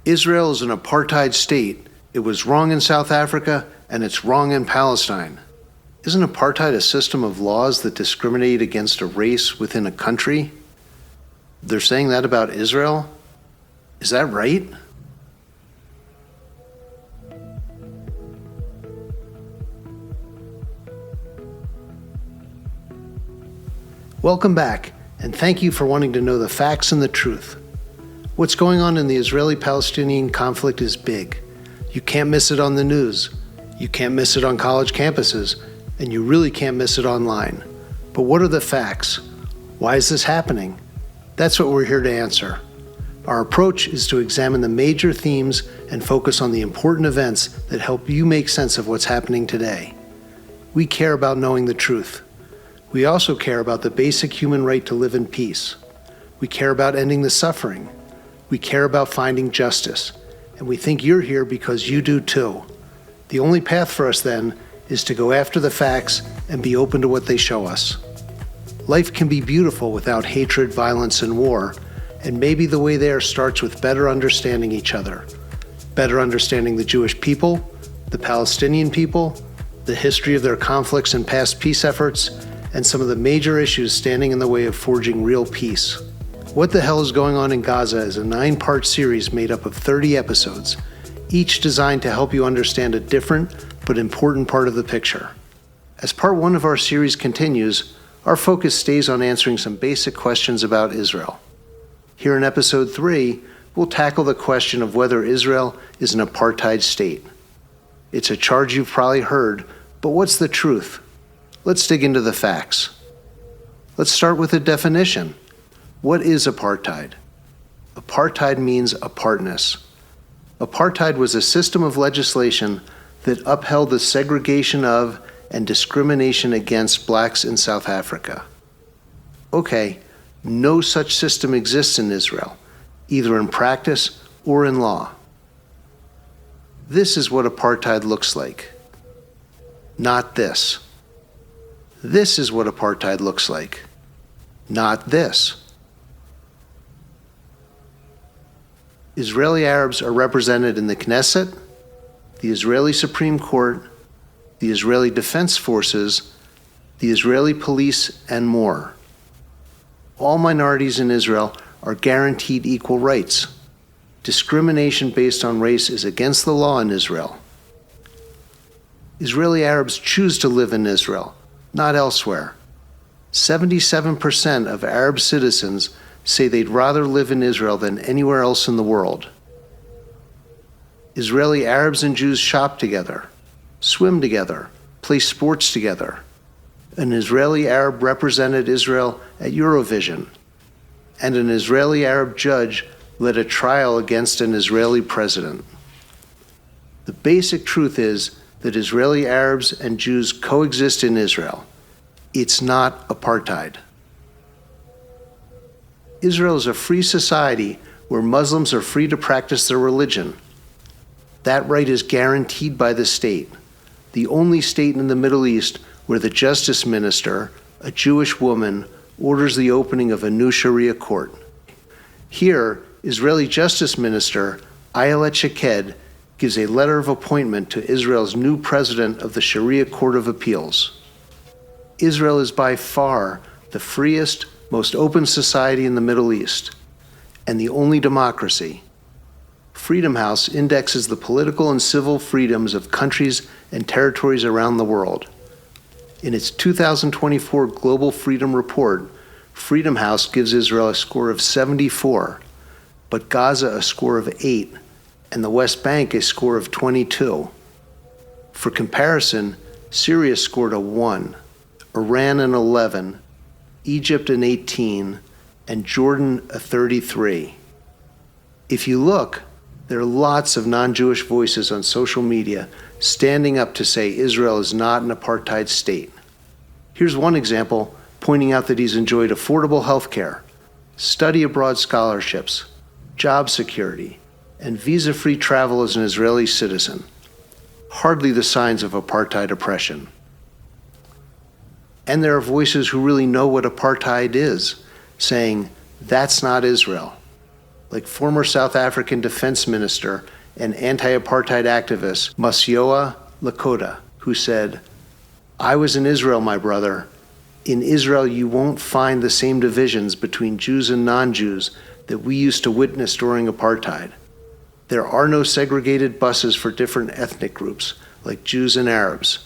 Israel is an apartheid state. It was wrong in South Africa, and it's wrong in Palestine. Isn't apartheid a system of laws that discriminate against a race within a country? They're saying that about Israel? Is that right? Welcome back, and thank you for wanting to know the facts and the truth. What's going on in the Israeli-Palestinian conflict is big. You can't miss it on the news. You can't miss it on college campuses, and you really can't miss it online. But what are the facts? Why is this happening? That's what we're here to answer. Our approach is to examine the major themes and focus on the important events that help you make sense of what's happening today. We care about knowing the truth. We also care about the basic human right to live in peace. We care about ending the suffering. We care about finding justice. And we think you're here because you do too. The only path for us then is to go after the facts and be open to what they show us. Life can be beautiful without hatred, violence, and war, and maybe the way there starts with better understanding each other, better understanding the Jewish people, the Palestinian people, the history of their conflicts and past peace efforts, and some of the major issues standing in the way of forging real peace. What the Hell is Going On in Gaza is a 9-part series made up of 30 episodes, each designed to help you understand a different but important part of the picture. As part 1 of our series continues, our focus stays on answering some basic questions about Israel. Here in episode 3, we'll tackle the question of whether Israel is an apartheid state. It's a charge you've probably heard, but what's the truth? Let's dig into the facts. Let's start with a definition. What is apartheid? Apartheid means apartness. Apartheid was a system of legislation that upheld the segregation of and discrimination against blacks in South Africa. Okay, no such system exists in Israel, either in practice or in law. This is what apartheid looks like. Not this. This is what apartheid looks like. Not this. Israeli Arabs are represented in the Knesset, the Israeli Supreme Court, the Israeli Defense Forces, the Israeli police, and more. All minorities in Israel are guaranteed equal rights. Discrimination based on race is against the law in Israel. Israeli Arabs choose to live in Israel, not elsewhere. 77% of Arab citizens say they'd rather live in Israel than anywhere else in the world. Israeli Arabs and Jews shop together, swim together, play sports together. An Israeli Arab represented Israel at Eurovision, and an Israeli Arab judge led a trial against an Israeli president. The basic truth is that Israeli Arabs and Jews coexist in Israel. It's not apartheid. Israel is a free society where Muslims are free to practice their religion. That right is guaranteed by the state, the only state in the Middle East where the justice minister, a Jewish woman, orders the opening of a new Sharia court. Here, Israeli Justice Minister Ayelet Shaked gives a letter of appointment to Israel's new president of the Sharia Court of Appeals. Israel is by far the freest, most open society in the Middle East, and the only democracy. Freedom House indexes the political and civil freedoms of countries and territories around the world. In its 2024 Global Freedom Report, Freedom House gives Israel a score of 74, but Gaza a score of 8, and the West Bank a score of 22. For comparison, Syria scored a 1, Iran an 11, Egypt an 18, and Jordan a 33. If you look, there are lots of non-Jewish voices on social media standing up to say Israel is not an apartheid state. Here's one example pointing out that he's enjoyed affordable health care, study abroad scholarships, job security, and visa-free travel as an Israeli citizen. Hardly the signs of apartheid oppression. And there are voices who really know what apartheid is, saying, that's not Israel. like former South African defense minister and anti-apartheid activist Masiyiwa Lakota, who said, "I was in Israel, my brother. In Israel, you won't find the same divisions between Jews and non-Jews that we used to witness during apartheid. There are no segregated buses for different ethnic groups, like Jews and Arabs.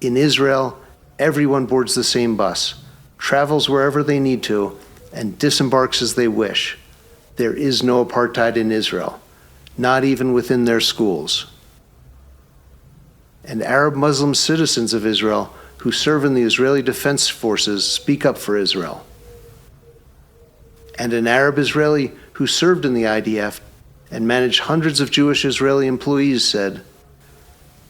In Israel, everyone boards the same bus, travels wherever they need to, and disembarks as they wish. There is no apartheid in Israel, not even within their schools." And Arab Muslim citizens of Israel who serve in the Israeli Defense Forces speak up for Israel. And an Arab Israeli who served in the IDF and managed hundreds of Jewish Israeli employees said,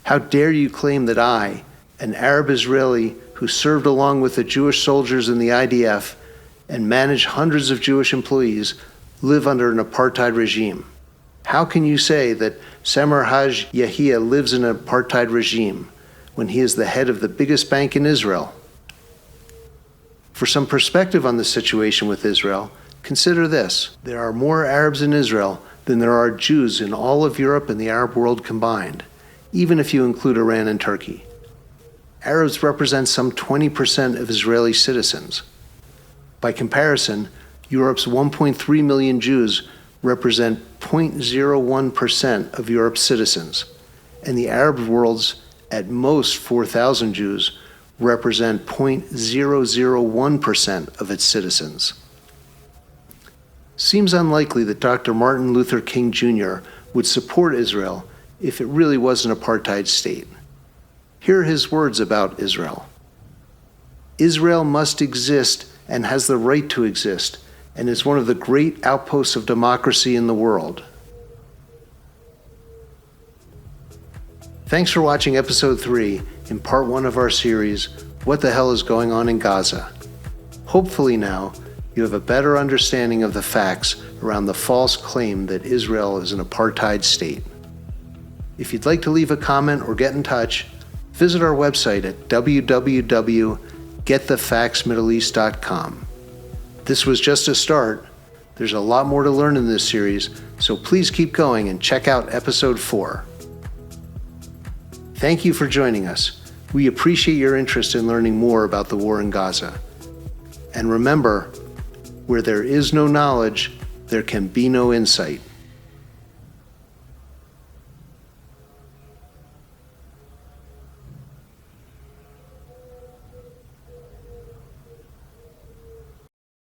"How dare you claim that I, an Arab Israeli who served along with the Jewish soldiers in the IDF and managed hundreds of Jewish employees, live under an apartheid regime? How can you say that Samar Haj Yahya lives in an apartheid regime when he is the head of the biggest bank in Israel?" For some perspective on the situation with Israel, consider this. There are more Arabs in Israel than there are Jews in all of Europe and the Arab world combined, even if you include Iran and Turkey. Arabs represent some 20% of Israeli citizens. By comparison, Europe's 1.3 million Jews represent 0.01% of Europe's citizens, and the Arab world's at most 4,000 Jews represent 0.001% of its citizens. Seems unlikely that Dr. Martin Luther King Jr. would support Israel if it really was an apartheid state. Here are his words about Israel. "Israel must exist and has the right to exist, and is one of the great outposts of democracy in the world." Thanks for watching episode 3 in part 1 of our series, What the Hell is Going On in Gaza? Hopefully now, you have a better understanding of the facts around the false claim that Israel is an apartheid state. If you'd like to leave a comment or get in touch, visit our website at www.getthefactsmiddleeast.com. This was just a start. There's a lot more to learn in this series, so please keep going and check out episode 4. Thank you for joining us. We appreciate your interest in learning more about the war in Gaza. And remember, where there is no knowledge, there can be no insight.